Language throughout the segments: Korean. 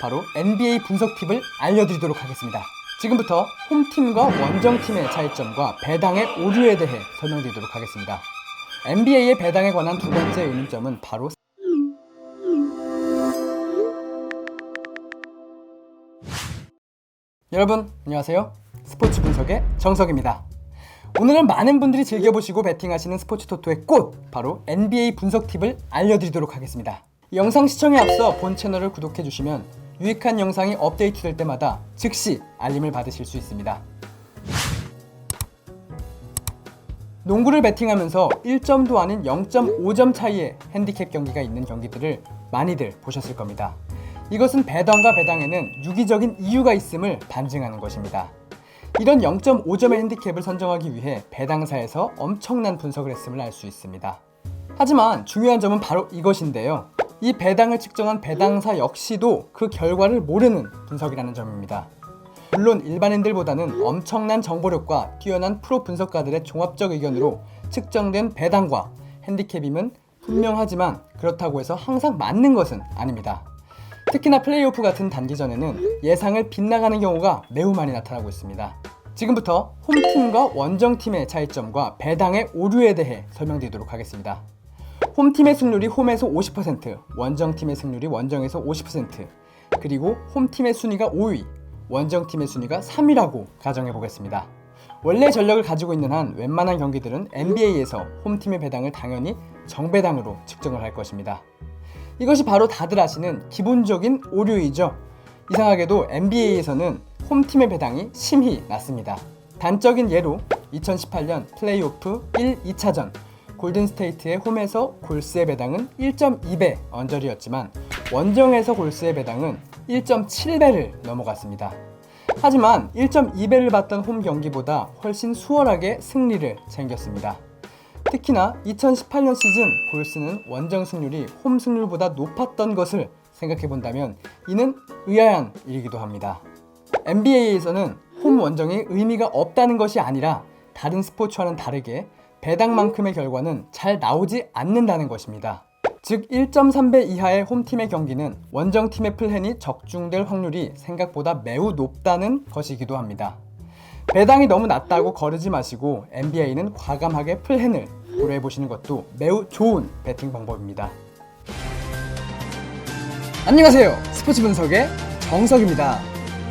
바로 NBA 분석 팁을 알려드리도록 하겠습니다. 지금부터 홈팀과 원정팀의 차이점과 배당의 오류에 대해 설명드리도록 하겠습니다. NBA의 배당에 관한 두 번째 의문점은 바로 여러분 안녕하세요. 스포츠 분석의 정석입니다. 오늘은 많은 분들이 즐겨보시고 베팅하시는 스포츠 토토의 꽃, 바로 NBA 분석 팁을 알려드리도록 하겠습니다. 영상 시청에 앞서 본 채널을 구독해주시면 유익한 영상이 업데이트될 때마다 즉시 알림을 받으실 수 있습니다. 농구를 베팅하면서 1점도 아닌 0.5점 차이의 핸디캡 경기가 있는 경기들을 많이들 보셨을 겁니다. 이것은 배당과 배당에는 유기적인 이유가 있음을 반증하는 것입니다. 이런 0.5점의 핸디캡을 선정하기 위해 배당사에서 엄청난 분석을 했음을 알 수 있습니다. 하지만 중요한 점은 바로 이것인데요. 이 배당을 측정한 배당사 역시도 그 결과를 모르는 분석이라는 점입니다. 물론 일반인들보다는 엄청난 정보력과 뛰어난 프로 분석가들의 종합적 의견으로 측정된 배당과 핸디캡임은 분명하지만 그렇다고 해서 항상 맞는 것은 아닙니다. 특히나 플레이오프 같은 단기전에는 예상을 빗나가는 경우가 매우 많이 나타나고 있습니다. 지금부터 홈팀과 원정팀의 차이점과 배당의 오류에 대해 설명드리도록 하겠습니다. 홈팀의 승률이 홈에서 50%, 원정팀의 승률이 원정에서 50%, 그리고 홈팀의 순위가 5위, 원정팀의 순위가 3위라고 가정해 보겠습니다. 원래 전력을 가지고 있는 한 웬만한 경기들은 NBA에서 홈팀의 배당을 당연히 정배당으로 측정을 할 것입니다. 이것이 바로 다들 아시는 기본적인 오류이죠. 이상하게도 NBA에서는 홈팀의 배당이 심히 낮습니다. 단적인 예로 2018년 플레이오프 1, 2차전 골든스테이트의 홈에서 골스의 배당은 1.2배 언저리였지만 원정에서 골스의 배당은 1.7배를 넘어갔습니다. 하지만 1.2배를 받던 홈 경기보다 훨씬 수월하게 승리를 챙겼습니다. 특히나 2018년 시즌 골스는 원정 승률이 홈 승률보다 높았던 것을 생각해본다면 이는 의아한 일이기도 합니다. NBA에서는 홈 원정이 의미가 없다는 것이 아니라 다른 스포츠와는 다르게 배당만큼의 결과는 잘 나오지 않는다는 것입니다. 즉 1.3배 이하의 홈팀의 경기는 원정팀의 플랜이 적중될 확률이 생각보다 매우 높다는 것이기도 합니다. 배당이 너무 낮다고 거르지 마시고 NBA는 과감하게 플랜을 고려해보시는 것도 매우 좋은 베팅 방법입니다. 안녕하세요. 스포츠 분석의 정석입니다.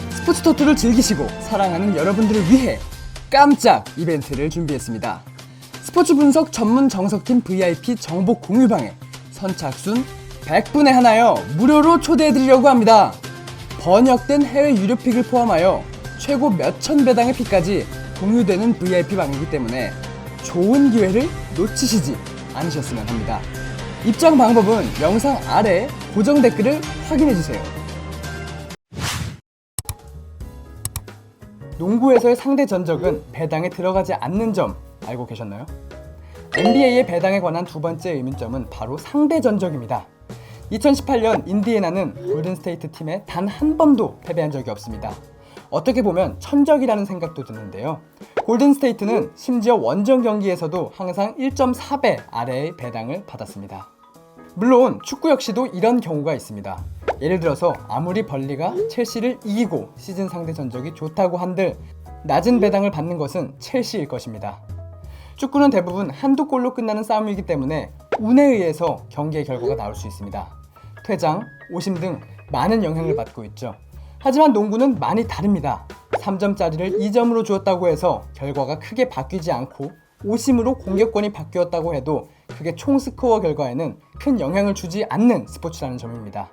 스포츠 토토를 즐기시고 사랑하는 여러분들을 위해 깜짝 이벤트를 준비했습니다. 스포츠 분석 전문 정석팀 VIP 정보 공유방에 선착순 100분에 하나요 무료로 초대해드리려고 합니다. 번역된 해외 유료 픽을 포함하여 최고 몇천 배당의 픽까지 공유되는 VIP 방이기 때문에 좋은 기회를 놓치시지 않으셨으면 합니다. 입장 방법은 영상 아래 고정 댓글을 확인해주세요. 농구에서의 상대 전적은 배당에 들어가지 않는 점 알고 계셨나요? NBA의 배당에 관한 두 번째 의문점은 바로 상대 전적입니다. 2018년 인디애나는 골든스테이트 팀에 단 한 번도 패배한 적이 없습니다. 어떻게 보면 천적이라는 생각도 드는데요. 골든스테이트는 심지어 원정 경기에서도 항상 1.4배 아래의 배당을 받았습니다. 물론 축구 역시도 이런 경우가 있습니다. 예를 들어서 아무리 벌리가 첼시를 이기고 시즌 상대 전적이 좋다고 한들 낮은 배당을 받는 것은 첼시일 것입니다. 축구는 대부분 한두 골로 끝나는 싸움이기 때문에 운에 의해서 경기의 결과가 나올 수 있습니다. 퇴장, 오심 등 많은 영향을 받고 있죠. 하지만 농구는 많이 다릅니다. 3점짜리를 2점으로 주었다고 해서 결과가 크게 바뀌지 않고 오심으로 공격권이 바뀌었다고 해도 그게 총 스코어 결과에는 큰 영향을 주지 않는 스포츠라는 점입니다.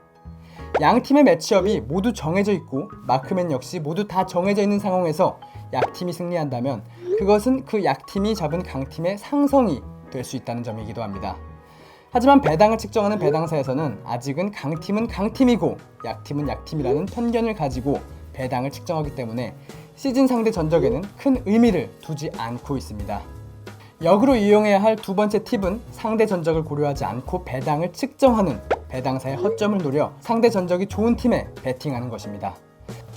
양 팀의 매치업이 모두 정해져 있고 마크맨 역시 모두 다 정해져 있는 상황에서 약팀이 승리한다면 그것은 그 약팀이 잡은 강팀의 상성이 될 수 있다는 점이기도 합니다. 하지만 배당을 측정하는 배당사에서는 아직은 강팀은 강팀이고 약팀은 약팀이라는 편견을 가지고 배당을 측정하기 때문에 시즌 상대 전적에는 큰 의미를 두지 않고 있습니다. 역으로 이용해야 할 두 번째 팁은 상대 전적을 고려하지 않고 배당을 측정하는 배당사의 허점을 노려 상대 전적이 좋은 팀에 베팅하는 것입니다.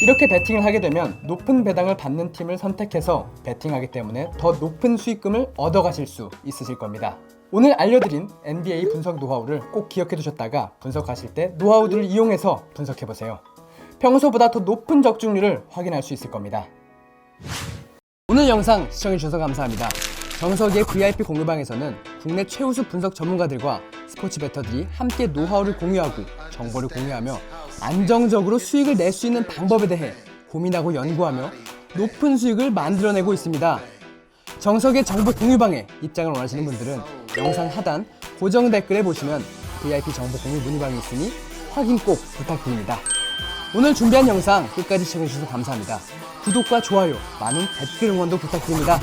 이렇게 베팅을 하게 되면 높은 배당을 받는 팀을 선택해서 베팅하기 때문에 더 높은 수익금을 얻어가실 수 있으실 겁니다. 오늘 알려드린 NBA 분석 노하우를 꼭 기억해 두셨다가 분석하실 때 노하우들을 이용해서 분석해보세요. 평소보다 더 높은 적중률을 확인할 수 있을 겁니다. 오늘 영상 시청해주셔서 감사합니다. 정석의 VIP 공유방에서는 국내 최우수 분석 전문가들과 스포츠 베터들이 함께 노하우를 공유하고 정보를 공유하며 안정적으로 수익을 낼 수 있는 방법에 대해 고민하고 연구하며 높은 수익을 만들어내고 있습니다. 정석의 정보 공유방에 입장을 원하시는 분들은 영상 하단 고정 댓글에 보시면 VIP 정보 공유 문의방이 있으니 확인 꼭 부탁드립니다. 오늘 준비한 영상 끝까지 시청해주셔서 감사합니다. 구독과 좋아요, 많은 댓글 응원도 부탁드립니다.